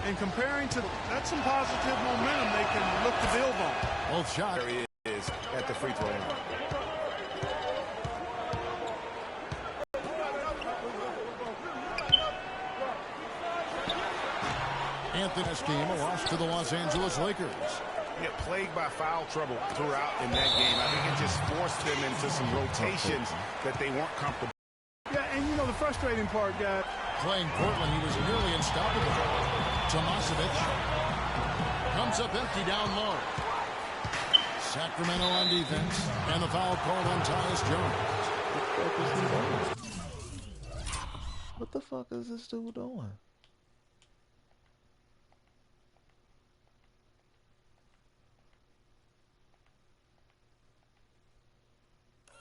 And comparing to that's some positive momentum they can look to build on. Both shots. There he is at the free throw line. Anthony's team a loss to the Los Angeles Lakers. Get plagued by foul trouble throughout in that game. I think it just forced them into some rotations that they weren't comfortable. Yeah, and you know the frustrating part, guys. Playing Portland, he was nearly unstoppable. Tomasevic comes up empty down low. Sacramento on defense, and the foul called on Tyus Jones. What the fuck is this dude doing?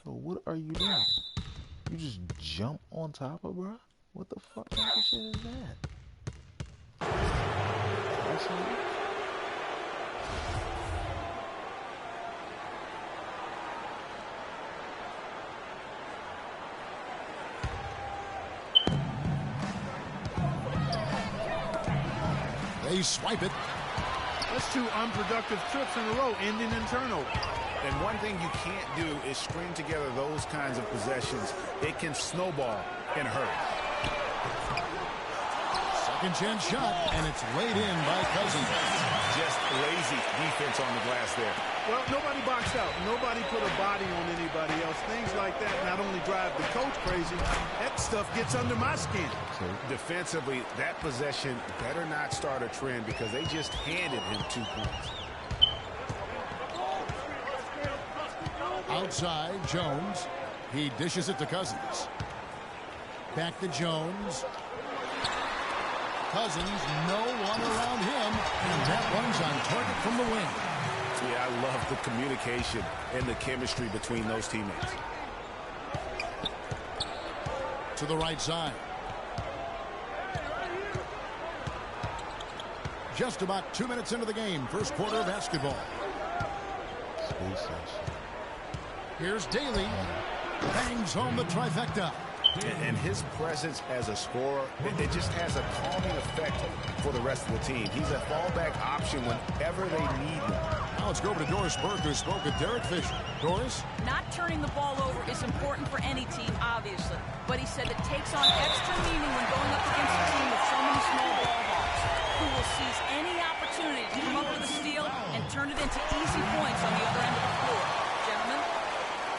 What are you doing? You just jump on top of bruh? What the fuck type of shit is that? Actually, they swipe it. That's 2 unproductive trips in a row, ending in turnover. And one thing you can't do is string together those kinds of possessions. It can snowball in a hurry. Second chance shot, and it's laid in by Cousins. Just lazy defense on the glass there. Well, nobody boxed out. Nobody put a body on anybody else. Things like that not only drive the coach crazy, that stuff gets under my skin. So defensively, that possession better not start a trend because they just handed him 2 points. Outside, Jones. He dishes it to Cousins. Back to Jones. Cousins, no one around him, and that one's on target from the wing. Yeah, I love the communication and the chemistry between those teammates. To the right side. Just about 2 minutes into the game, first quarter of basketball. Here's Daly. Bangs home the trifecta. And his presence as a scorer, it just has a calming effect for the rest of the team. He's a fallback option whenever they need him. Now let's go over to Doris Burke, who spoke with Derek Fisher. Doris? Not turning the ball over is important for any team, obviously. But he said it takes on extra meaning when going up against a team with so many small ball hawks, who will seize any opportunity to come up with a steal and turn it into easy points on the other end of the floor. Gentlemen?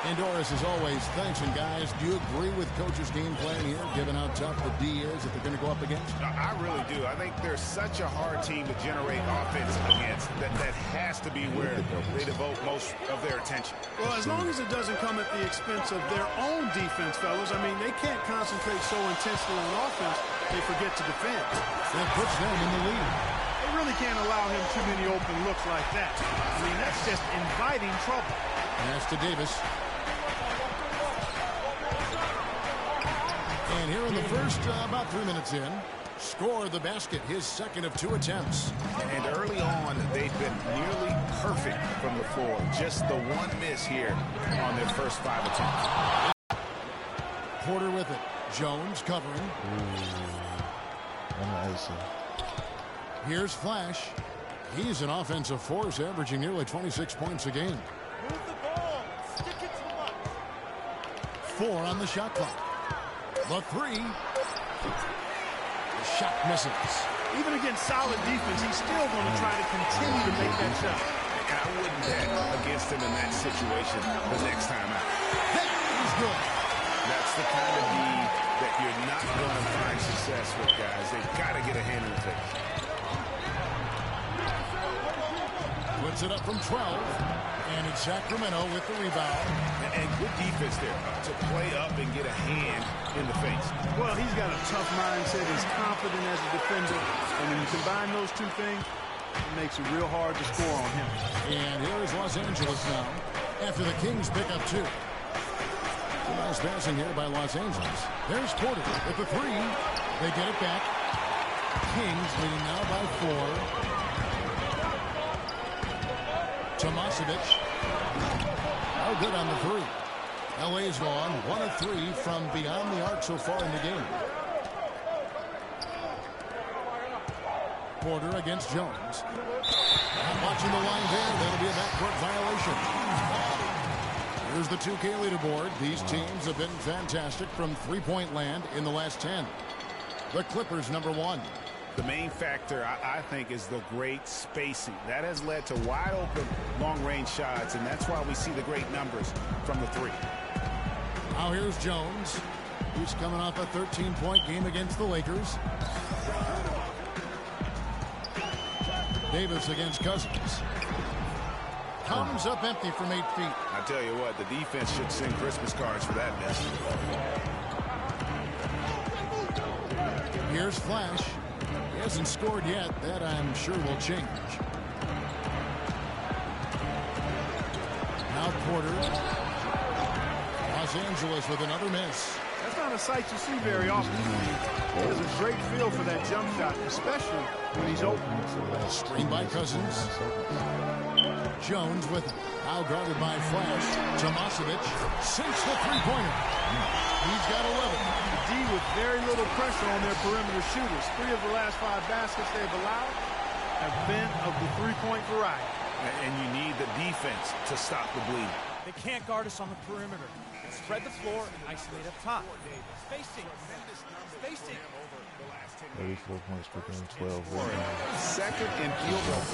And Doris, as always, thanks. And guys, do you agree with Coach's game plan here, given how tough the D is that they're going to go up against? I really do. I think they're such a hard team to generate offense against. That has to be where they devote most of their attention. Well, as long as it doesn't come at the expense of their own defense, fellas. I mean, they can't concentrate so intensely on offense, they forget to defend. That puts them in the lead. They really can't allow him too many open looks like that. I mean, that's just inviting trouble. Pass to Davis. And here in the first, about 3 minutes in, score the basket, his second of 2 attempts. And early on, they've been nearly perfect from the floor. Just the one miss here on their first 5 attempts. Porter with it. Jones covering. Here's Flash. He's an offensive force, averaging nearly 26 points a game. Move the ball. Stick it to the 4 on the shot clock. The 3. The shot misses. Even against solid defense, he's still going to try to continue to make that shot. And I wouldn't bet against him in that situation the next time out. That is good. That's the kind of D that you're not going to find success with, guys. They've got to get a hand in the face. Puts it up from 12. And it's Sacramento with the rebound. And good defense there to play up and get a hand in the face. Well, he's got a tough mindset. He's confident as a defender. And when you combine those two things, it makes it real hard to score on him. And here is Los Angeles now after the Kings pick up 2. Nice passing here by Los Angeles. There's Porter with the 3. They get it back. Kings leading now by 4. Tomasevic. No good on the 3. LA's gone 1 of 3 from beyond the arc so far in the game. Porter against Jones. Not watching the line there. That'll be a backcourt violation. Here's the 2K leaderboard. These teams have been fantastic from three-point land in the last 10. The Clippers, number 1. The main factor, I think, is the great spacing. That has led to wide-open, long-range shots, and that's why we see the great numbers from the 3. Now here's Jones. He's coming off a 13-point game against the Lakers. Davis against Cousins. Comes up empty from 8 feet. I tell you what, the defense should send Christmas cards for that miss. Here's Flash. He hasn't scored yet. That, I'm sure, will change. Now Porter. Los Angeles with another miss. That's not a sight you see very often. He has a great feel for that jump shot, especially when he's open. Screen by Cousins. Jones with out-guarded by Flash. Tomasevic sinks the three-pointer. He's got 11. The D with very little pressure on their perimeter shooters. 3 of the last 5 baskets they've allowed have been of the three-point variety. And you need the defense to stop the bleed. They can't guard us on the perimeter. Spread the floor and isolate up top. Spacing. 34 points per game, 12 rebounds. Second in field goals.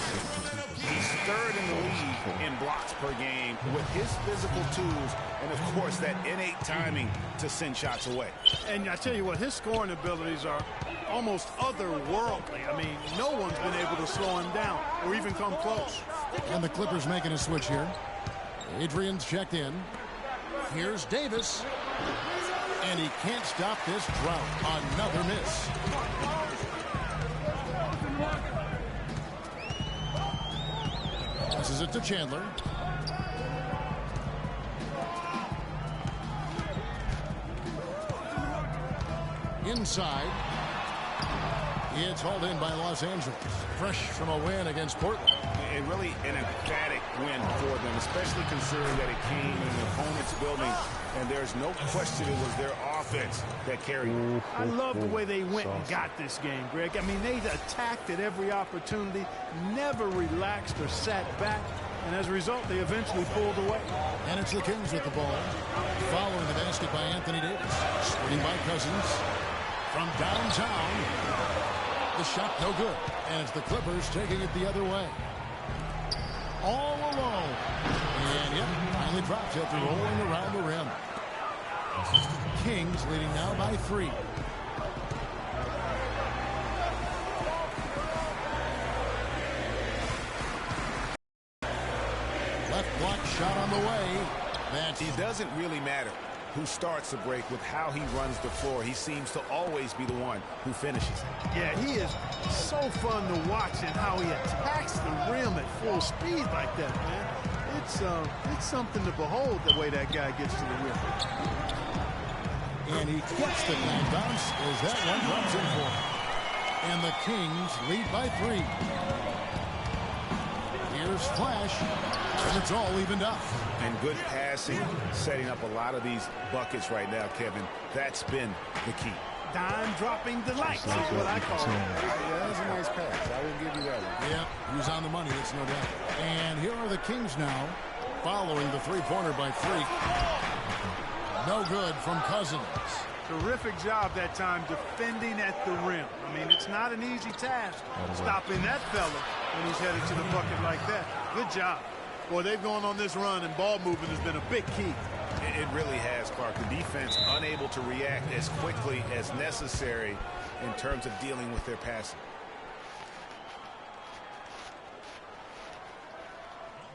He's third in the league in blocks per game with his physical tools and, of course, that innate timing to send shots away. And I tell you what, his scoring abilities are almost otherworldly. I mean, no one's been able to slow him down or even come close. And the Clippers making a switch here. Adrian's checked in. Here's Davis. And he can't stop this drought. Another miss. Passes it to Chandler. Inside. It's hauled in by Los Angeles. Fresh from a win against Portland. And really an emphatic win for them, especially considering that it came in an opponent's building, and there's no question it was their offense that carried it. I love the way they went and got this game, Greg. I mean, they attacked at every opportunity, never relaxed or sat back, and as a result, they eventually pulled away. And it's the Kings with the ball. Following the basket by Anthony Davis. Screen by Cousins. From downtown. The shot no good. And it's the Clippers taking it the other way. All alone. And yep, finally drops after rolling around the rim. Kings leading now by 3. Left block shot on the way. It doesn't really matter who starts the break with how he runs the floor. He seems to always be the one who finishes. Yeah, he is so fun to watch and how he attacks the rim at full speed like that, man. It's something to behold the way that guy gets to the rim. And he gets the back bounce as that one comes in for him. And the Kings lead by 3. Here's Flash, and it's all evened up. And good passing, setting up a lot of these buckets right now, Kevin. That's been the key. Dime-dropping delights is what I call it. Yeah, that's a nice pass. I will give you that one. Yeah, he was on the money, that's no doubt. And here are the Kings now, following the three-pointer by 3. No good from Cousins. Terrific job that time defending at the rim. I mean, it's not an easy task stopping that fella when he's headed to the bucket like that. Good job. Boy, they've gone on this run, and ball movement has been a big key. It really has, Clark. The defense unable to react as quickly as necessary in terms of dealing with their passing.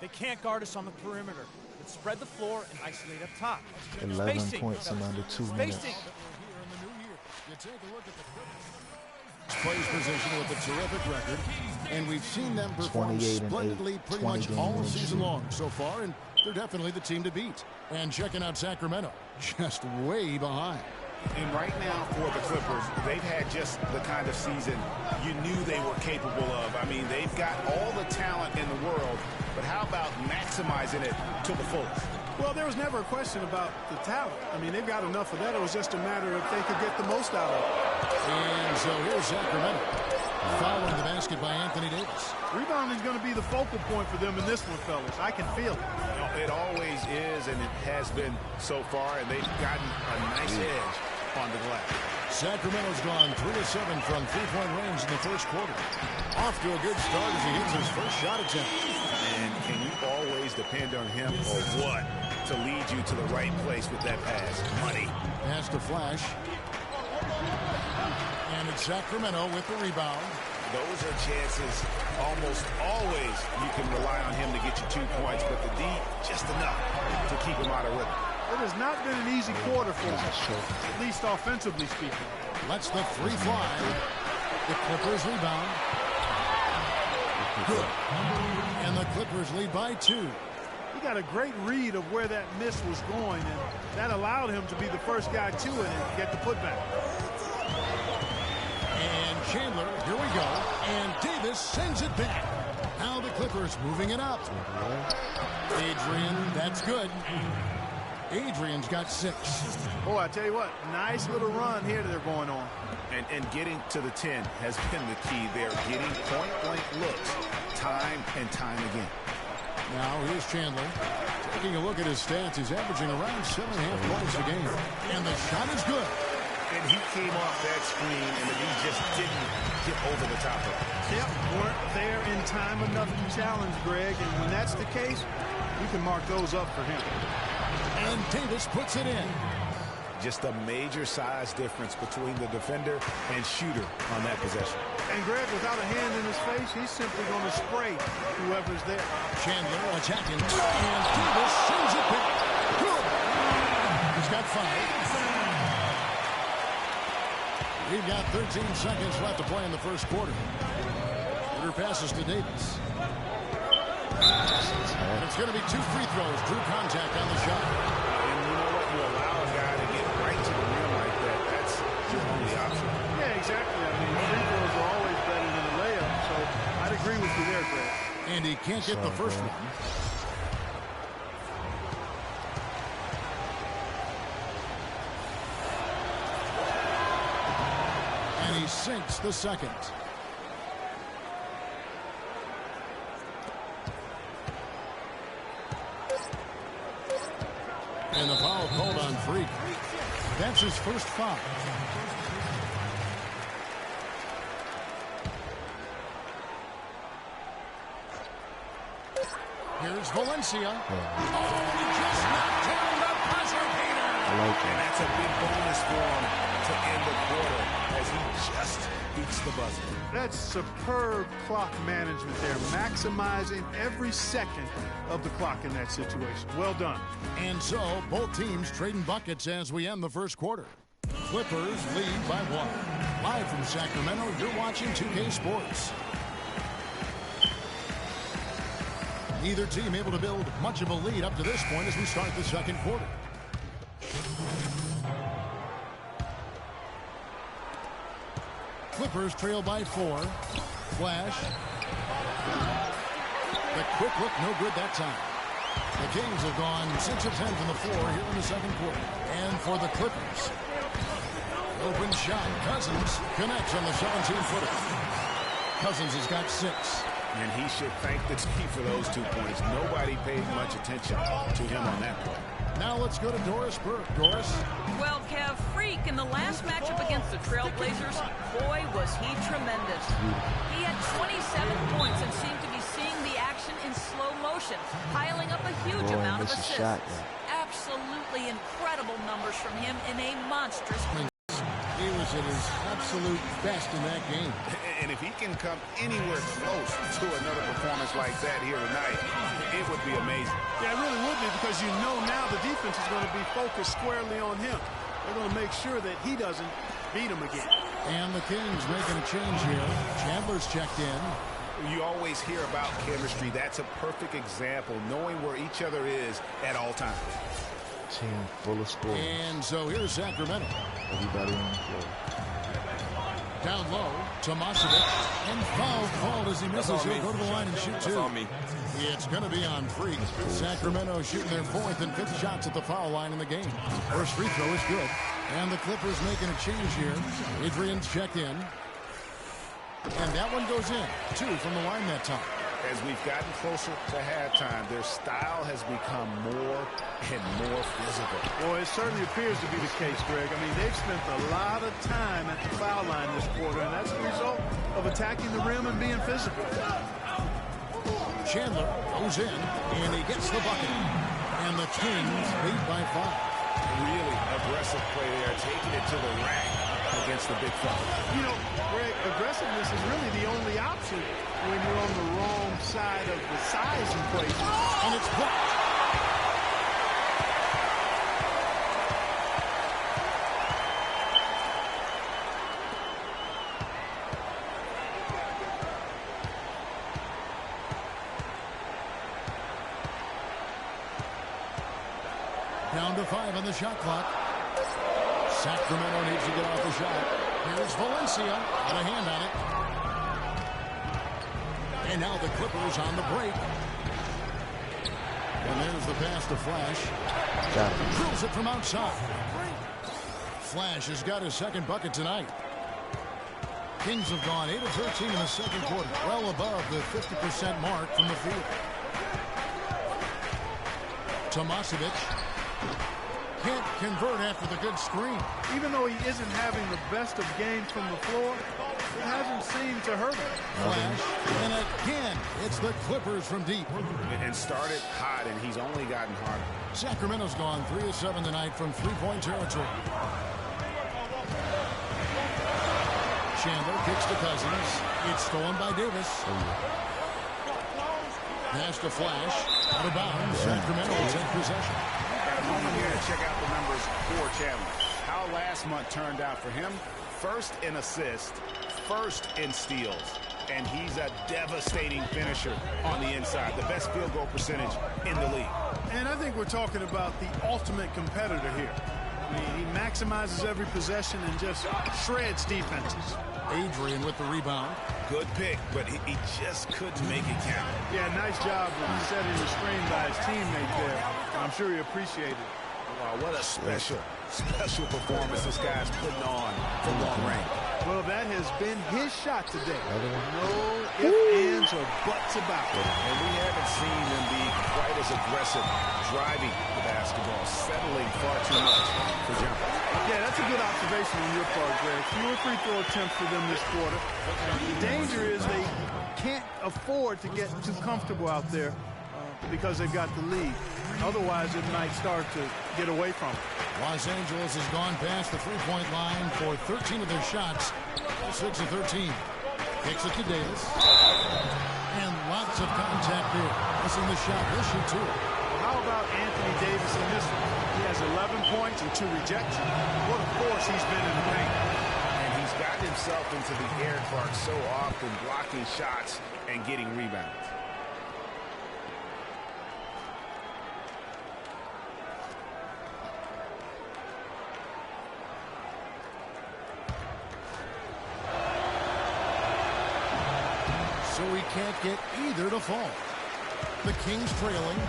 They can't guard us on the perimeter. Let's spread the floor and isolate up top. 11 Spacing. points in under 2 minutes. Spacing. You take a look at the plays position with a terrific record, and we've seen them perform 28 and 8, splendidly pretty 20 much game all winning season streak. long so far, and they're definitely the team to beat. And checking out Sacramento, just way behind. And right now for the Clippers, they've had just the kind of season you knew they were capable of. I mean, they've got all the talent in the world, but how about maximizing it to the fullest? Well, there was never a question about the talent. I mean, they've got enough of that. It was just a matter of if they could get the most out of it. And so here's Sacramento. Following the basket basket by Anthony Davis. Rebounding is going to be the focal point for them in this one, fellas. I can feel it. It always is, and it has been so far, and they've gotten a nice edge on the glass. Sacramento's gone 3 of 7 from three-point range in the first quarter. Off to a good start as he hits his first shot attempt. And can you always depend on him or what to lead you to the right place with that pass? Money. Pass to Flash. And it's Sacramento with the rebound. Those are chances almost always you can rely on him to get you 2 points, but the D, just enough to keep him out of rhythm. It has not been an easy quarter for him, at least offensively speaking. Lets the three fly. The Clippers rebound. Good. And the Clippers lead by 2. He got a great read of where that miss was going, and that allowed him to be the first guy to it and get the putback. And Chandler, here we go. And Davis sends it back. Now the Clippers moving it up. Adrian, that's good. Adrian's got 6. Boy, I tell you what, nice little run here that they're going on. And getting to the 10 has been the key. They're getting point-blank looks time and time again. Now here's Chandler. Taking a look at his stats, he's averaging around 7.5 points a game. And the shot is good. And he came off that screen, and he just didn't get over the top of it. Yep, weren't there in time enough to challenge Greg, and when that's the case, you can mark those up for him. And Davis puts it in. Just a major size difference between the defender and shooter on that possession. And Greg, without a hand in his face, he's simply going to spray whoever's there. Chandler attacking. And Davis sends it back. Good. He's got 5. We've got 13 seconds left to play in the first quarter. Porter passes to Davis. And it's going to be 2 free throws. Drew contact on the shot. And you know what? You allow a guy to get right to the rim like that. That's your only option. Yeah, exactly. I mean, free throws are always better than a layup, so I'd agree with you there, Greg. And he can't get the first one. And he sinks the second. And the foul called on Freak. That's his first foul. Here's Valencia. Oh, he just knocked down the buzzer beater. And that's a big bonus for him to end the quarter as he just beats the buzzer. That's superb clock management there, maximizing every second of the clock in that situation. Well done. And so, both teams trading buckets as we end the first quarter. Clippers lead by 1. Live from Sacramento, you're watching 2K Sports. Neither team able to build much of a lead up to this point as we start the second quarter. Clippers trail by 4. Flash. The quick look, no good that time. The Kings have gone 6 of 10 from the floor here in the second quarter. And for the Clippers, open shot. Cousins connects on the 17-footer. Cousins has got 6. And he should thank the team for those 2 points. Nobody paid much attention to him on that play. Now let's go to Doris Burke. Doris? Well, Kev, Freak in the last matchup against the Trailblazers, boy, was he tremendous. He had 27 points and seemed to be seeing the action in slow motion, piling up a huge amount of assists. Absolutely incredible numbers from him in a monstrous game. He was at his absolute best in that game. And if he can come anywhere close to another performance like that here tonight, it would be amazing. Yeah, it really would be, because you know now the defense is going to be focused squarely on him. They're going to make sure that he doesn't beat him again. And the Kings making a change here. Chandler's checked in. You always hear about chemistry. That's a perfect example, knowing where each other is at all times. Team full of scores. And so here's Sacramento. Everybody on the floor. Down low, Tomasevic, and foul called as he misses. He'll go to the line and shoot 2. That's on me. It's going to be on Freak. Sacramento shooting their 4th and 5th shots at the foul line in the game. First free throw is good. And the Clippers making a change here. Adrian's checked in. And that one goes in. 2 from the line that time. As we've gotten closer to halftime, their style has become more and more physical. Boy, it certainly appears to be the case, Greg. I mean, they've spent a lot of time at the foul line this quarter, and that's the result of attacking the rim and being physical. Chandler goes in, and he gets the bucket. And the Kings lead by 5. Really aggressive play there, taking it to the rack against the big fella. You know, Greg, aggressiveness is really the only option when you're on the wrong side of the size equation. And it's blocked. Down to 5 on the shot clock. Sacramento needs to get off the shot. Here's Valencia. Got a hand on it. And now the Clippers on the break. And there's the pass to Flash. Drills it from outside. Flash has got his second bucket tonight. Kings have gone 8 of 13 in the second quarter. Well above the 50% mark from the field. Tomasevic can't convert after the good screen. Even though he isn't having the best of games from the floor, it hasn't seemed to hurt him. Flash, and again, it's the Clippers from deep. And started hot, and he's only gotten harder. Sacramento's gone 3 of 7 tonight from three-point territory. Chandler kicks to Cousins. It's stolen by Davis. Pass to Flash. Out of bounds. Sacramento will take possession. Got a moment here to check out the numbers for Chandler. How last month turned out for him. First in assists, first in steals. And he's a devastating finisher on the inside. The best field goal percentage in the league. And I think we're talking about the ultimate competitor here. I mean, he maximizes every possession and just shreds defenses. Adrian with the rebound. Good pick, but he just couldn't make it count. Yeah, nice job of setting the screen by his teammate there. I'm sure he appreciated it. Wow, what a special performance this guy's putting on from long range. Well, that has been his shot today. No ifs, ands, or buts about it. And we haven't seen him be quite as aggressive driving the basketball, settling far too much for jumping. Yeah, that's a good observation on your part, Greg. Fewer free throw attempts for them this quarter. The danger is they can't afford to get too comfortable out there because they've got the lead. Otherwise, it might start to get away from them. Los Angeles has gone past the three-point line for 13 of their shots. 6 of 13. Kicks it to Davis. And lots of contact there. Missing the shot. He'll shoot 2. How about Anthony Davis in this one? He has 11 points and 2 rejections. What a force he's been in the paint. And he's gotten himself into the air, Clark, so often blocking shots and getting rebounds. So he can't get either to fall. The Kings trailing.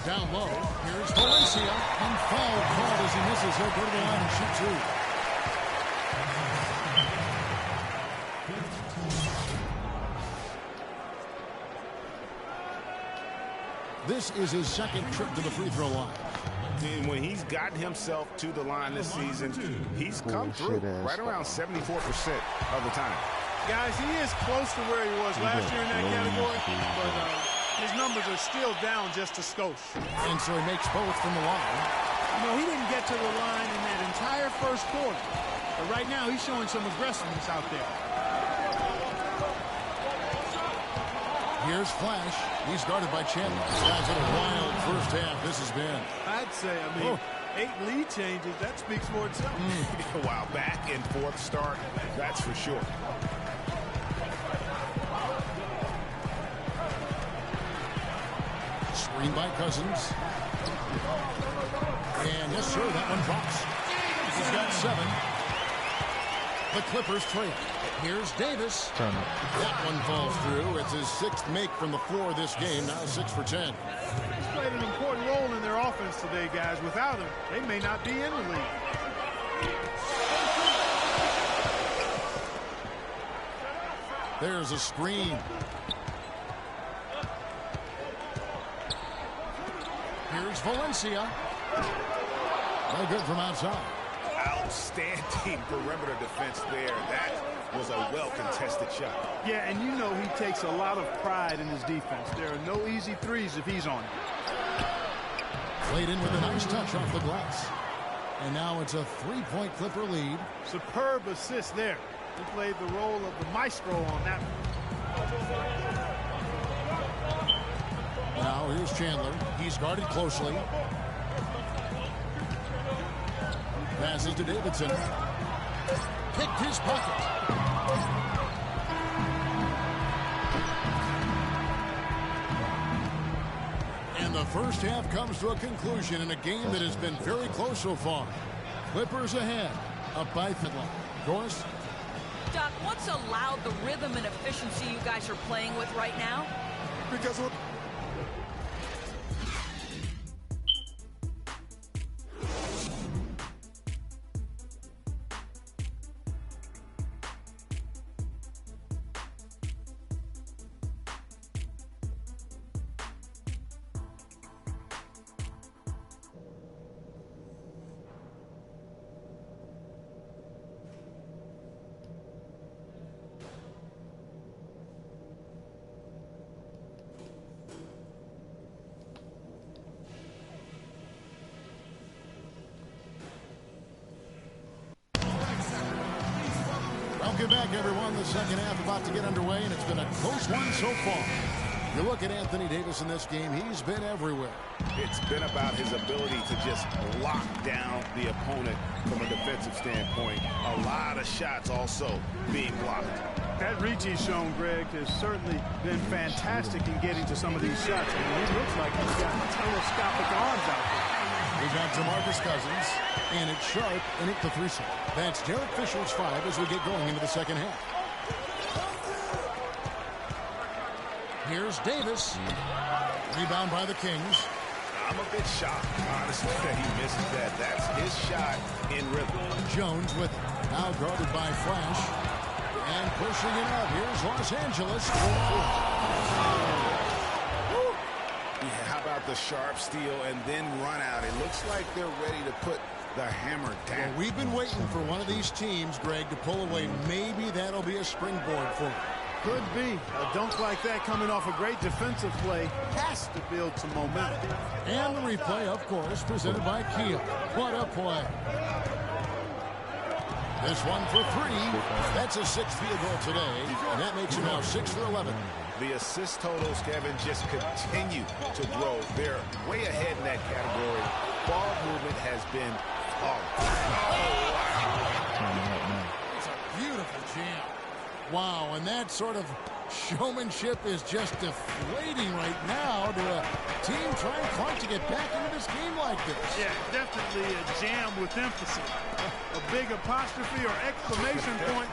Down low. Here's Valencia. And foul called as he misses. He'll go to the line and shoot 2. This is his second trip to the free throw line. And when he's gotten himself to the line this season, he's come through right around 74% of the time. Guys, he is close to where he was last year in that category, but his numbers are still down just a skosh. And so he makes both from the line. You know, he didn't get to the line in that entire first quarter, but right now he's showing some aggressiveness out there. Here's Flash. He's guarded by Chandler. This guy's had a wild first half. This has been. I'd say, 8 lead changes, that speaks for itself. Wow, back and forth start, that's for sure. Screen by Cousins. And yes, sir, that one drops. He's got 7. The Clippers trail. Here's Davis. That one falls through. It's his 6th make from the floor this game. Now 6 for 10. He's played an important role in their offense today, guys. Without him, they may not be in the league. There's a screen. Here's Valencia. No good from outside. Outstanding perimeter defense there. That was a well-contested shot. Yeah, and you know he takes a lot of pride in his defense. There are no easy threes if he's on it. Played in with a nice touch off the glass. And now it's a three-point Clipper lead. Superb assist there. He played the role of the maestro on that one. Now here's Chandler. He's guarded closely. Passes to Davidson. Picked his pocket. And the first half comes to a conclusion in a game that has been very close so far. Clippers ahead, up by Finland. Doris? Doc, what's allowed the rhythm and efficiency you guys are playing with right now? Because we're... Welcome back, everyone. The second half about to get underway, and it's been a close one so far. You look at Anthony Davis in this game, he's been everywhere. It's been about his ability to just lock down the opponent from a defensive standpoint. A lot of shots also being blocked. That reach he's shown, Greg, has certainly been fantastic in getting to some of these shots. I mean, he looks like he's got telescopic arms out there. We've got DeMarcus Cousins, and it's Sharp in at the 3 set. That's Derek Fisher's 5 as we get going into the second half. Here's Davis. Rebound by the Kings. I'm a bit shocked, honestly, that he misses that. That's his shot in rhythm. Jones with it. Now guarded by Flash. And pushing it up. Here's Los Angeles. Yeah, how about the sharp steal and then run out? It looks like they're ready to put the hammer down. Well, we've been waiting for one of these teams, Greg, to pull away. Maybe that'll be a springboard for them. Could be. A dunk like that coming off a great defensive play has to build some momentum. And the replay, of course, presented by Kia. What a play. This one for 3. That's a 6th field goal today, and that makes him now 6 for 11. The assist totals, Kevin, just continue to grow. They're way ahead in that category. Ball movement has been It's a beautiful jam. Wow, and that sort of showmanship is just deflating right now to a team trying hard to get back into this game like this. Yeah, definitely a jam with emphasis. A big apostrophe or exclamation point.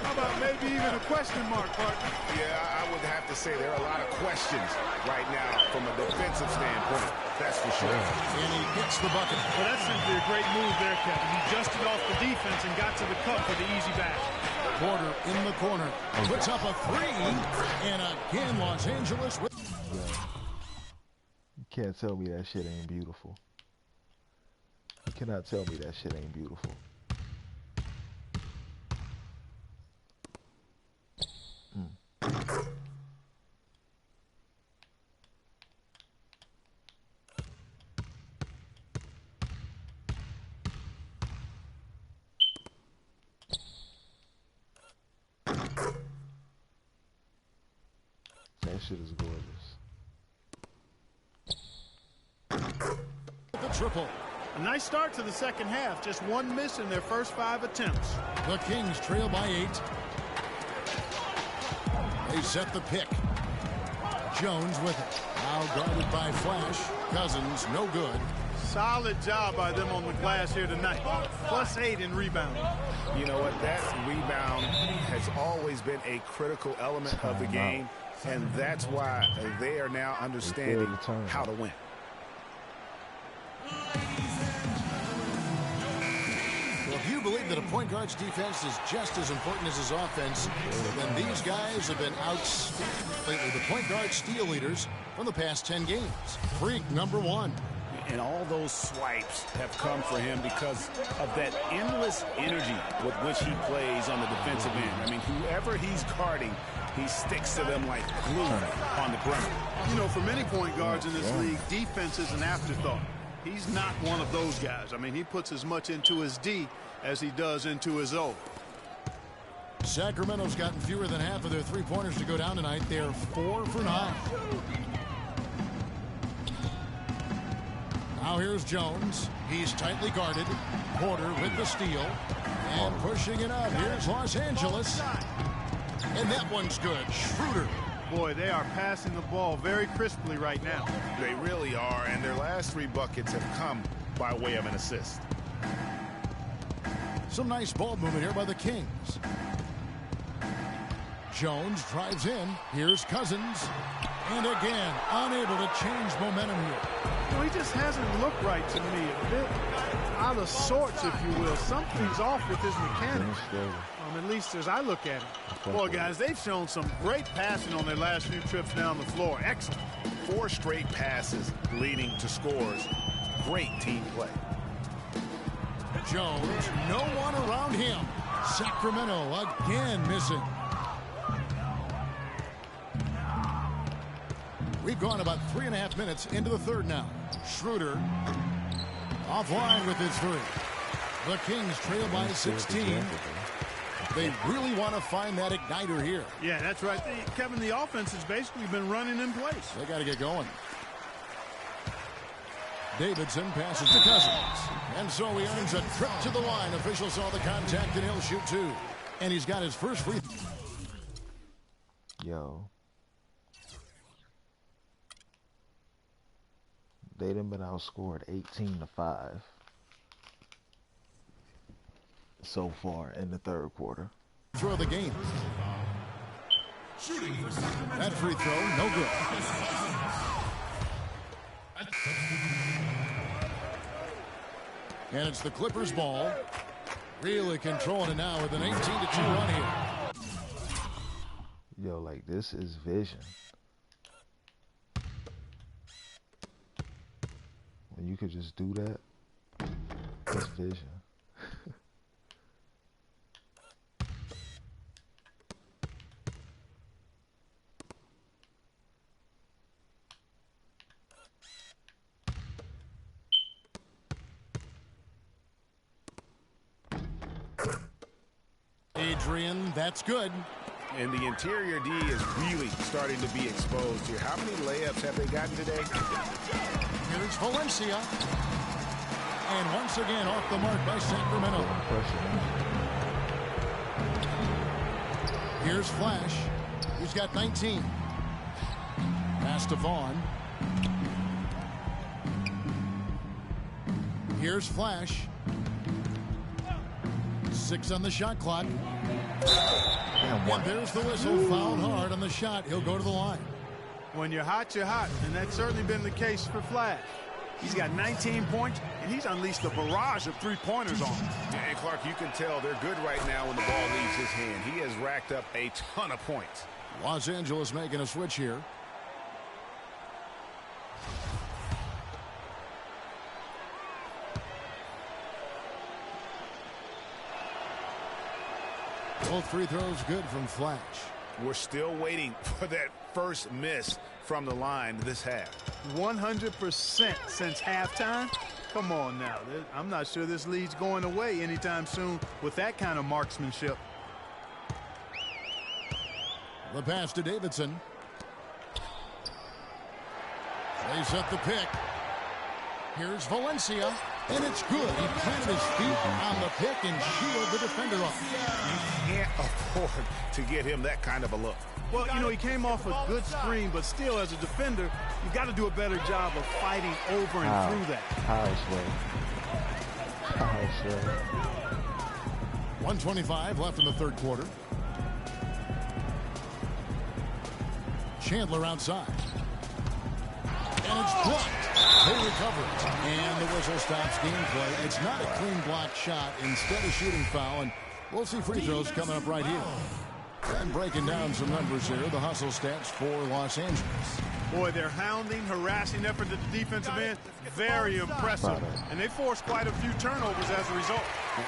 How about maybe even a question mark, partner? Yeah, I would have to say there are a lot of questions right now from a defensive standpoint. That's for sure. And he gets the bucket. Well, that's simply a great move there, Kevin. He dusted off the defense and got to the cup for the easy basket. Porter in the corner. Puts up a 3. And again, Los Angeles with... You can't tell me that shit ain't beautiful. You cannot tell me that shit ain't beautiful. That shit is gorgeous. The triple. A nice start to the second half. Just one miss in their first 5 attempts. The Kings trail by 8. They set the pick. Jones with it. Now guarded by Flash. Cousins, no good. Solid job by them on the glass here tonight. +8 in rebounding. You know what? That rebound has always been a critical element of the game, and that's why they are now understanding how to win. Well, if you believe that a point guard's defense is just as important as his offense, then these guys have been outstanding lately. The point guard steal leaders from the past 10 games. Freak number 1. And all those swipes have come for him because of that endless energy with which he plays on the defensive end. I mean, whoever he's guarding, he sticks to them like glue on the perimeter. You know, for many point guards in this league, defense is an afterthought. He's not one of those guys. I mean, he puts as much into his D as he does into his O. Sacramento's gotten fewer than half of their three-pointers to go down tonight. They're 4 for 9. Now here's Jones. He's tightly guarded. Porter with the steal. And pushing it up. Here's Los Angeles. And that one's good. Schroeder. Boy, they are passing the ball very crisply right now. They really are, and their last 3 buckets have come by way of an assist. Some nice ball movement here by the Kings. Jones drives in. Here's Cousins. And again, unable to change momentum here. You know, he just hasn't looked right to me. A bit out of sorts, if you will. Something's off with his mechanics. At least as I look at it. Boy, guys, they've shown some great passing on their last few trips down the floor. Excellent. 4 straight passes leading to scores. Great team play. Jones, no one around him. Sacramento again missing. We've gone about 3.5 minutes into the third now. Schroeder offline with his 3. The Kings trail by 16. They really want to find that igniter here. Yeah, that's right. Kevin, the offense has basically been running in place. They got to get going. Davidson passes to Cousins. And so he earns a trip to the line. Officials saw the contact and he'll shoot 2. And he's got his first free. Yo. They done been outscored 18-5 so far in the third quarter. Throw the game. That free throw, no good. And it's the Clippers' ball. Really controlling it now with an 18-2 run here. Yo, like, this is vision. When you could just do that, that's vision. Adrian, that's good. And the interior D is really starting to be exposed here. How many layups have they gotten today? Here's Valencia. And once again off the mark by Sacramento. Here's Flash. He's got 19. Pass to Vaughn. Here's Flash. 6 on the shot clock. And there's the whistle. Fouled hard on the shot. He'll go to the line. When you're hot, you're hot. And that's certainly been the case for Flash. He's got 19 points, and he's unleashed a barrage of three-pointers on him. And Clark, you can tell they're good right now when the ball leaves his hand. He has racked up a ton of points. Los Angeles making a switch here. Both free throws good from Flash. We're still waiting for that first miss from the line this half. 100% since halftime? Come on now. I'm not sure this lead's going away anytime soon with that kind of marksmanship. The pass to Davidson. They set the pick. Here's Valencia. And it's good. He planted his feet on the pick and shielded the defender off. You can't afford to get him that kind of a look. Well, you know, he came off a good screen, but still, as a defender, you've got to do a better job of fighting over and through that. How 1:25 left in the third quarter. Chandler outside. And it's blocked. They recover it. And the whistle stops gameplay. It's not a clean block shot. Instead of shooting foul. And we'll see free throws coming up right here. And breaking down some numbers here, the hustle stats for Los Angeles. Boy, their hounding, harassing effort at the defensive end, very impressive. And they forced quite a few turnovers as a result.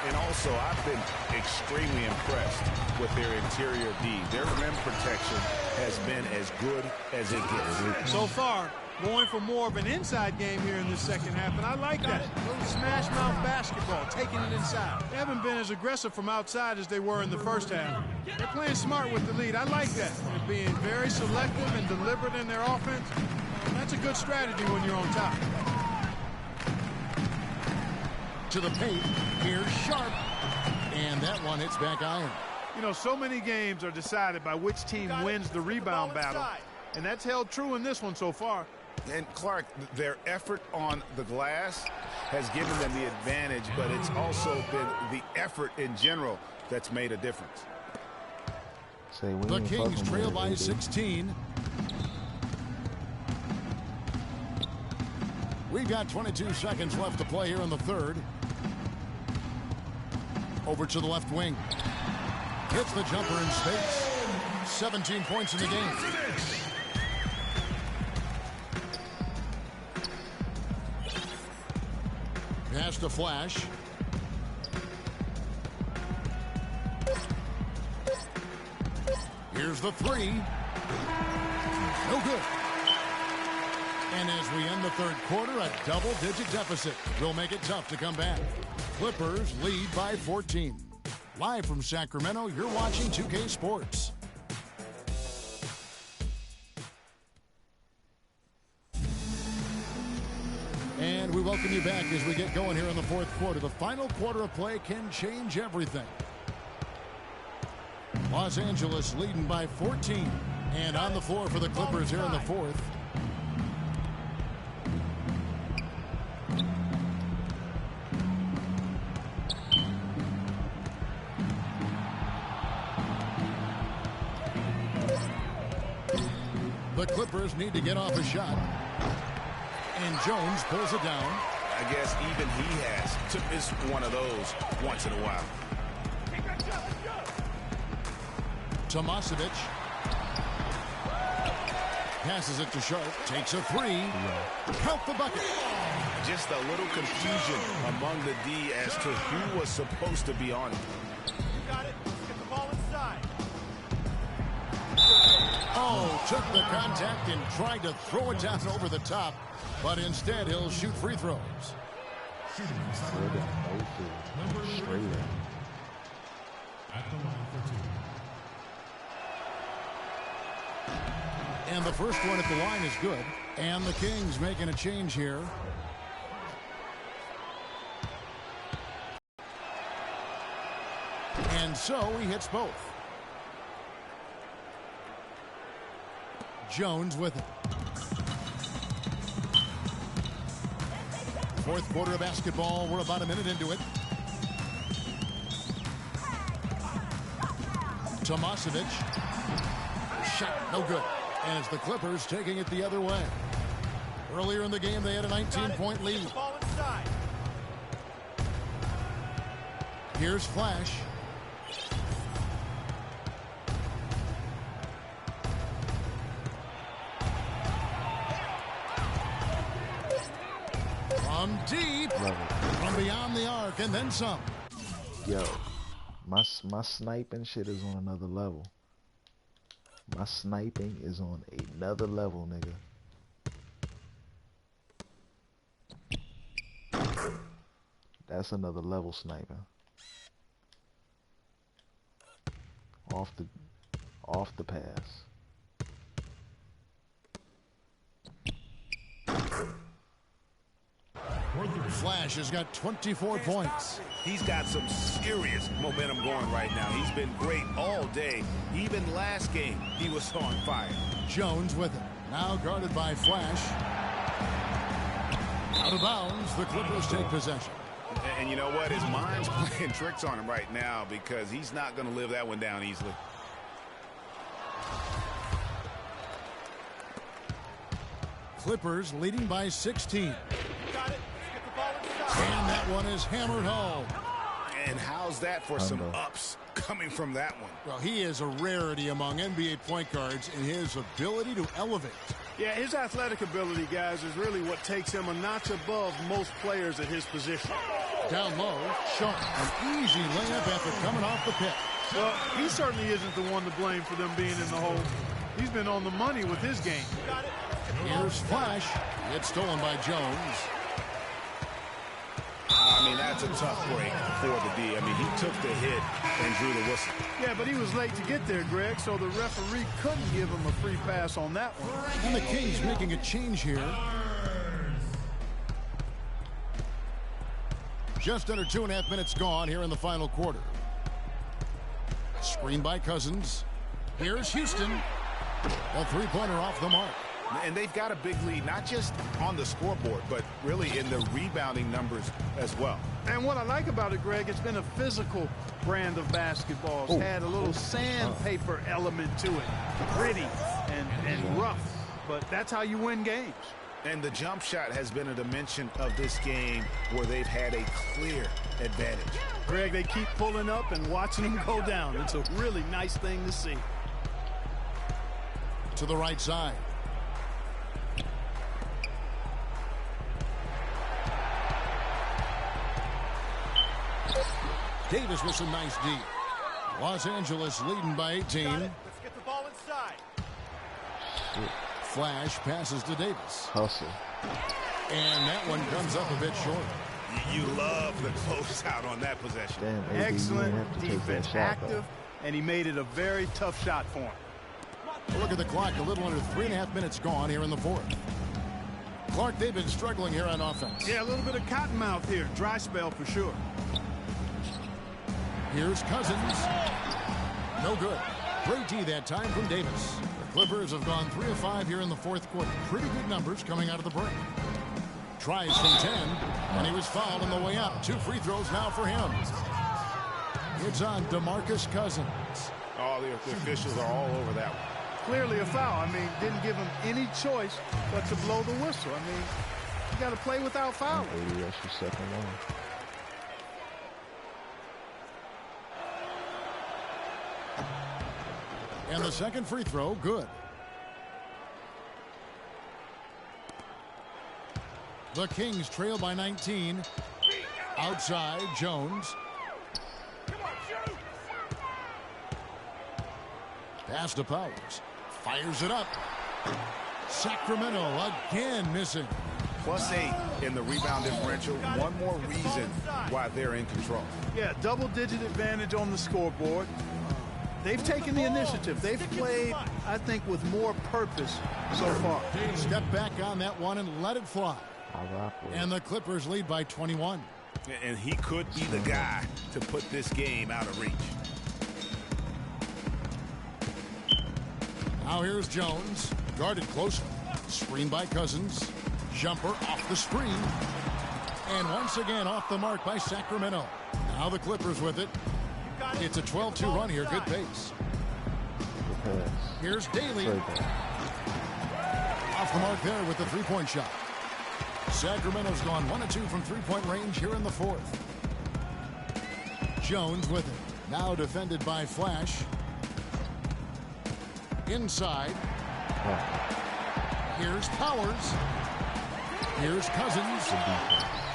And also, I've been extremely impressed with their interior D. Their rim protection has been as good as it gets. So far, going for more of an inside game here in this second half, and I like that. Smash mouth basketball, taking it inside. They haven't been as aggressive from outside as they were in the first half. They're playing smart with the lead. I like that. They're being very selective and deliberate in their offense. That's a good strategy when you're on top. To the paint, here's Sharp. And that one hits back iron. You know, so many games are decided by which team wins the rebound battle, and that's held true in this one so far. And Clark, their effort on the glass has given them the advantage, but it's also been the effort in general that's made a difference. The Kings trail by 16. We've got 22 seconds left to play here in the third. Over to the left wing. Hits the jumper in space. 17 points in the game. Pass to Flash. Here's the three. No good. And as we end the third quarter, a double-digit deficit will make it tough to come back. Clippers lead by 14. Live from Sacramento, you're watching 2K Sports. And we welcome you back as we get going here in the fourth quarter. The final quarter of play can change everything. Los Angeles leading by 14. And on the floor for the Clippers here in the fourth. The Clippers need to get off a shot. And Jones pulls it down. I guess even he has to miss one of those once in a while. Tomasevic. Passes it to Sharp. Takes a three. Count the bucket. Just a little confusion among the D as to who was supposed to be on it. You got it. Let's get the ball inside. Oh, took the contact and tried to throw it down over the top, but instead he'll shoot free throws. Straight up. At the line for two. And the first one at the line is good. And the Kings making a change here. And so he hits both. Jones with it. Fourth quarter of basketball. We're about a minute into it. Tomasevic. Shot no good. And it's the Clippers taking it the other way. Earlier in the game, they had a 19-point lead. Ball inside. Here's Flash. From deep. From beyond the arc, and then some. Yo, my sniping shit is on another level. My sniping is on another level, nigga. That's another level sniping. Off the pass. Flash has got 24 points. He's got some serious momentum going right now. He's been great all day. Even last game, he was on fire. Jones with it. Now guarded by Flash. Out of bounds, the Clippers take possession. And you know what? His mind's playing tricks on him right now because he's not going to live that one down easily. Clippers leading by 16. Got it. Let's get the ball inside. And that one is hammered home. And how's that for some ups coming from that one? Well, he is a rarity among NBA point guards in his ability to elevate. Yeah, his athletic ability, guys, is really what takes him a notch above most players at his position. Down low, Sharp, an easy layup after coming off the pick. Well, he certainly isn't the one to blame for them being in the hole. He's been on the money with his game. Got it. Here's Flash. It's stolen by Jones. I mean, that's a tough break for the D. I mean, he took the hit and drew the whistle. Yeah, but he was late to get there, Greg, so the referee couldn't give him a free pass on that one. And the Kings making a change here. Just under 2.5 minutes gone here in the final quarter. Screen by Cousins. Here's Houston. A three-pointer off the mark. And they've got a big lead, not just on the scoreboard, but really in the rebounding numbers as well. And what I like about it, Greg, it's been a physical brand of basketball. It's had a little sandpaper element to it. Gritty and rough. But that's how you win games. And the jump shot has been a dimension of this game where they've had a clear advantage. Greg, they keep pulling up and watching them go down. It's a really nice thing to see. To the right side. Davis with some nice D. Los Angeles leading by 18. Got it. Let's get the ball inside. Flash passes to Davis. Hustle. And that one comes up a bit short. You love the closeout on that possession. Damn, AD, you didn't Excellent have to take defense, that shot, active, and he made it a very tough shot for him. Look at the clock, a little under 3.5 minutes gone here in the fourth. Clark, they've been struggling here on offense. Yeah, a little bit of cottonmouth here. Dry spell for sure. Here's Cousins. No good. Great D that time from Davis. The Clippers have gone 3 of 5 here in the fourth quarter. Pretty good numbers coming out of the break. Tries from 10, and he was fouled on the way up. 2 free throws now for him. It's on DeMarcus Cousins. Oh, the officials are all over that one. Clearly a foul. I mean, didn't give him any choice but to blow the whistle. I mean, you got to play without fouling. AD, that's your second one. And the second free throw, good. The Kings trail by 19. Outside, Jones. Pass to Powers. Fires it up. Sacramento again missing. +8 in the rebound differential. One more reason why they're in control. Yeah, double-digit advantage on the scoreboard. They've taken the initiative. They've played, I think, with more purpose so far. Step back on that one and let it fly. I rock with And the Clippers lead by 21. And he could be the guy to put this game out of reach. Now here's Jones. Guarded closely. Screen by Cousins. Jumper off the screen. And once again off the mark by Sacramento. Now the Clippers with it. It's a 12-2 run here. Good pace. the pass. Here's Daly. Straight back. Off the mark there with the three-point shot. Sacramento's gone 1 of 2 from three-point range here in the fourth. Jones with it. Now defended by Flash. Inside. Here's Powers. Here's Cousins.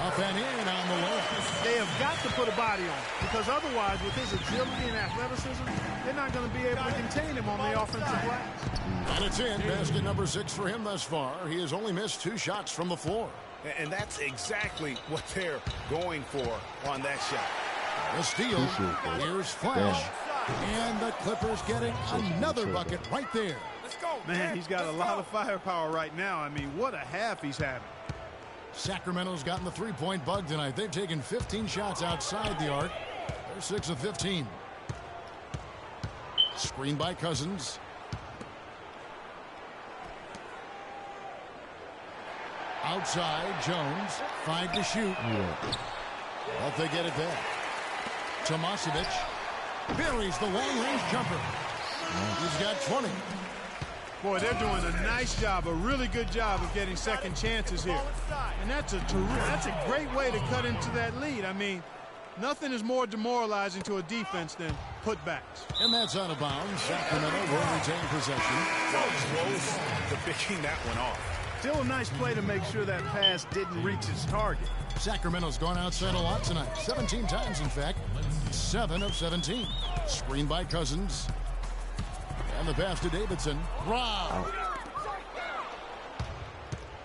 Up and in on the way. They have got to put a body on him, because otherwise, with his agility and athleticism, they're not going to be able to contain him on the offensive glass. And it's in. Basket number 6 for him thus far. He has only missed 2 shots from the floor. And that's exactly what they're going for on that shot. The steal. Here's Flash. And the Clippers getting another bucket right there. Let's go. Man, he's got a lot of firepower right now. I mean, what a half he's having. Sacramento's gotten the three-point bug tonight. They've taken 15 shots outside the arc. They're 6 of 15. Screen by Cousins. Outside, Jones. 5 to shoot. Hope they get it back. Tomasevic buries the long-range jumper. He's got 20. Boy, they're doing a nice job, a really good job of getting second chances here. And that's a great way to cut into that lead. I mean, nothing is more demoralizing to a defense than putbacks. And that's out of bounds. Sacramento will retain possession. So close to picking that one off. Still a nice play to make sure that pass didn't reach its target. Sacramento's gone outside a lot tonight. 17 times, in fact. 7 of 17. Screen by Cousins. And the pass to Davidson. Rob.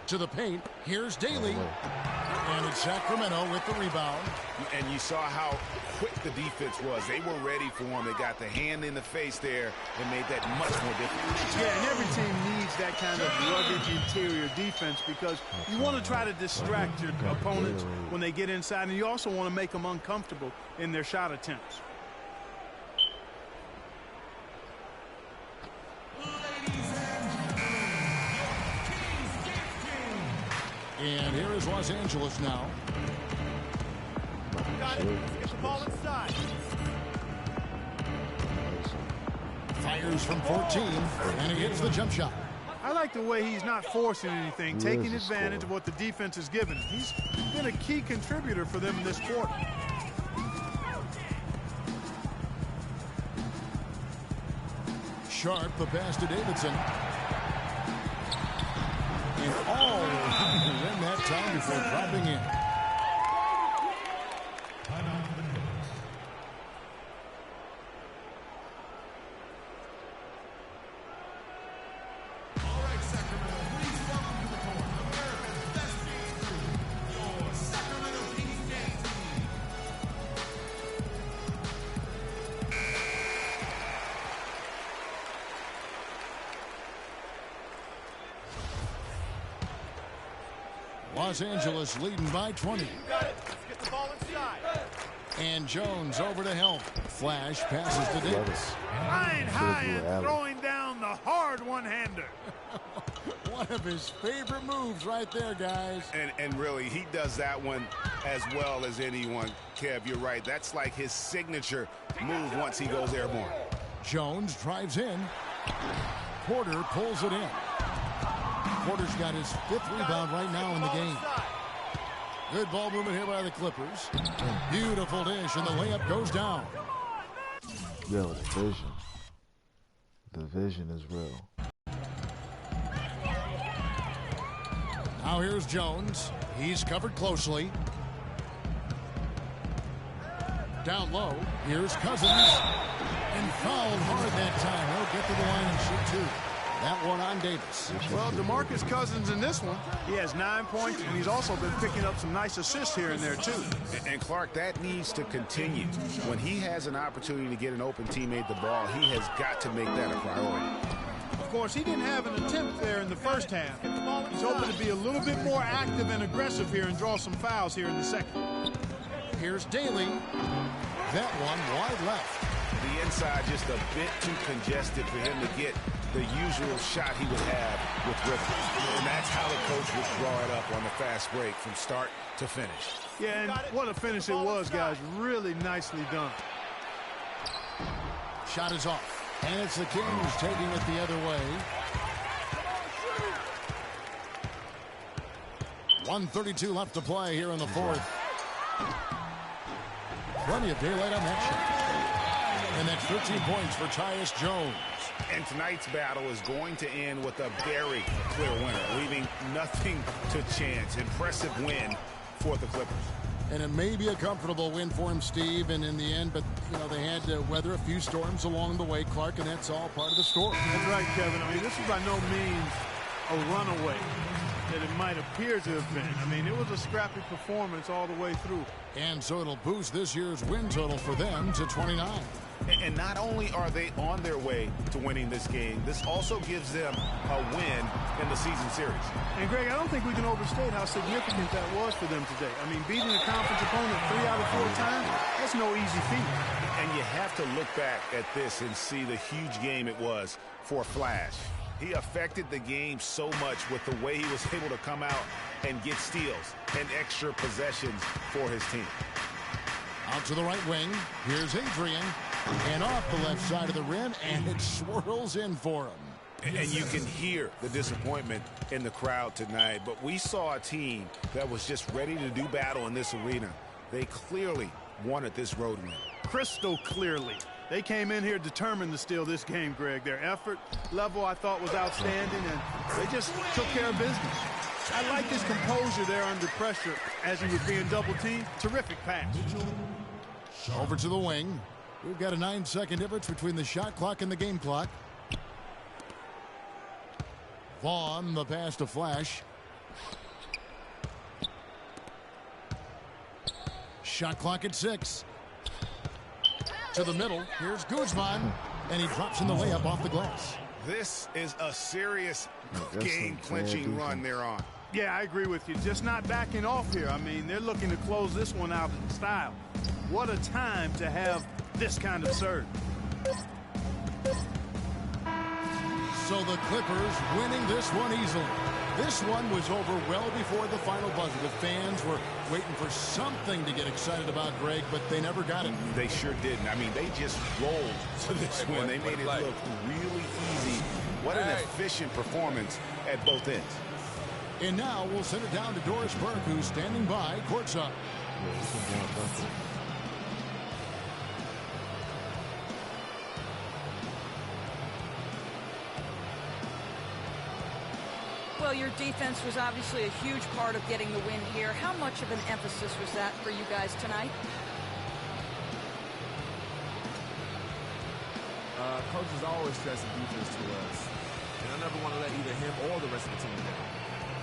To the paint. Here's Daly. And it's Sacramento with the rebound. And you saw how quick the defense was. They were ready for him. They got the hand in the face there and made that much more difficult. Yeah, and every team needs that kind of rugged interior defense because you want to try to distract your opponents when they get inside, and you also want to make them uncomfortable in their shot attempts. And here is Los Angeles now. Got it. Get the ball inside. Fires from 14, and he hits the jump shot. I like the way he's not forcing anything, taking advantage of what the defense has given him. He's been a key contributor for them in this quarter. Sharp, the pass to Davidson. And all in that time before dropping in. All right, Sacramento, please welcome to the court America's best dance crew, your Sacramento Kings dance team. Los Angeles leading by 20. Got it. Let's get the ball inside. And Jones over to help. Flash passes to Davis. Flying high and throwing down the hard one-hander. One of his favorite moves right there, guys. And really, he does that one as well as anyone. Kev, you're right. That's like his signature move once he goes airborne. Jones drives in. Porter pulls it in. Porter's got his 5th rebound right now in the game. Good ball movement here by the Clippers. Beautiful dish, and the layup goes down. Yo, the vision. The vision is real. Now here's Jones. He's covered closely. Down low. Here's Cousins. And fouled hard that time. He'll get to the line and shoot 2. That one on Davis. Well, DeMarcus Cousins in this one, he has 9 points, and he's also been picking up some nice assists here and there, too. And Clark, that needs to continue. When he has an opportunity to get an open teammate the ball, he has got to make that a priority. Of course, he didn't have an attempt there in the first half. He's hoping to be a little bit more active and aggressive here and draw some fouls here in the second. Here's Daly. That one wide left. The inside just a bit too congested for him to get the usual shot he would have with Rivers. And that's how the coach would draw it up on the fast break from start to finish. Yeah, and what a finish it was, guys. Really nicely done. Shot is off. And it's the Kings taking it the other way. 1:32 left to play here in the 4th. Plenty of daylight on that shot. And that's 13 points for Tyus Jones. And tonight's battle is going to end with a very clear winner, leaving nothing to chance. Impressive win for the Clippers. And it may be a comfortable win for him, Steve, and in the end, but, you know, they had to weather a few storms along the way, Clark, and that's all part of the story. That's right, Kevin. I mean, this is by no means a runaway that it might appear to have been. I mean, it was a scrappy performance all the way through. And so it'll boost this year's win total for them to 29. And not only are they on their way to winning this game, this also gives them a win in the season series. And, Greg, I don't think we can overstate how significant that was for them today. I mean, beating a conference opponent 3 out of 4 times, that's no easy feat. And you have to look back at this and see the huge game it was for Flash. He affected the game so much with the way he was able to come out and get steals and extra possessions for his team. Out to the right wing. Here's Adrian. And off the left side of the rim, and it swirls in for him. And you can hear the disappointment in the crowd tonight. But we saw a team that was just ready to do battle in this arena. They clearly wanted this road win. Crystal clearly. They came in here determined to steal this game, Greg. Their effort level, I thought, was outstanding, and they just took care of business. I like his composure there under pressure as he was being double-teamed. Terrific pass. Over to the wing. We've got a 9-second difference between the shot clock and the game clock. Vaughn, the pass to Flash. Shot clock at 6. To the middle. Here's Guzman. And he drops in the layup off the glass. This is a serious game-clinching run they're on. Yeah, I agree with you. Just not backing off here. I mean, they're looking to close this one out in style. What a time to have this kind of serve. So the Clippers winning this one easily. This one was over well before the final buzzer. The fans were waiting for something to get excited about, Greg, but they never got it. They sure didn't. I mean, they just rolled to this win. They made it look really easy. What an efficient performance at both ends. And now we'll send it down to Doris Burke, who's standing by courtside. Well, your defense was obviously a huge part of getting the win here. How much of an emphasis was that for you guys tonight? Coaches always stress the defense to us. And I never want to let either him or the rest of the team down.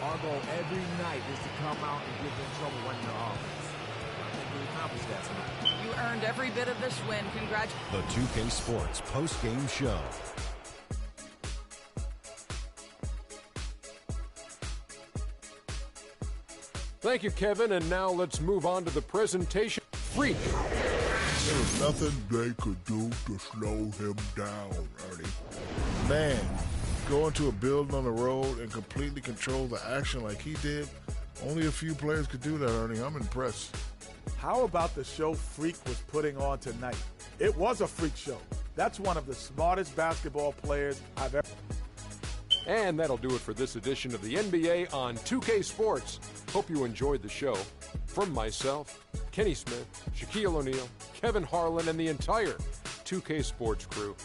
Our goal every night is to come out and give them trouble running their offense. I think we accomplished that tonight. You earned every bit of this win. Congratulations. The 2K Sports post-game show. Thank you, Kevin. And now let's move on to the presentation. Freak. There was nothing they could do to slow him down, Ernie. Man, going to a building on the road and completely control the action like he did, only a few players could do that, Ernie. I'm impressed. How about the show Freak was putting on tonight? It was a freak show. That's one of the smartest basketball players I've ever. And that'll do it for this edition of the NBA on 2K Sports. Hope you enjoyed the show. From myself, Kenny Smith, Shaquille O'Neal, Kevin Harlan, and the entire 2K Sports crew,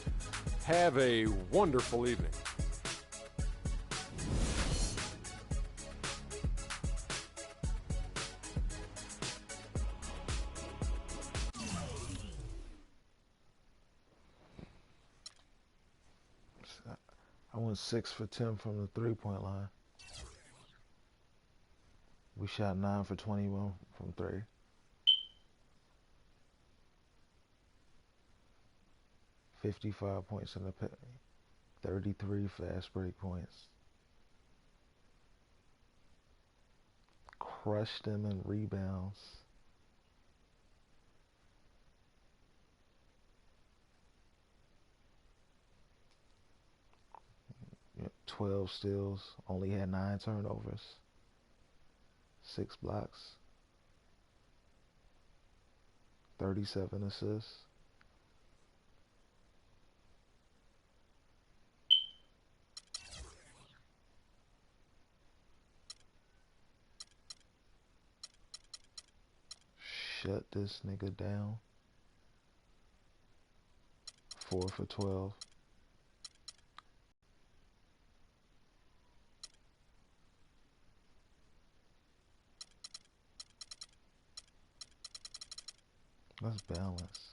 have a wonderful evening. I went 6 for 10 from the three-point line. We shot 9 for 21 from 3. $55 points in the paint. 33 fast break points. Crushed them in rebounds. Yeah, 12 steals. Only had 9 turnovers. 6 blocks. 37 assists. Shut this nigga down. 4 for 12. Let's balance.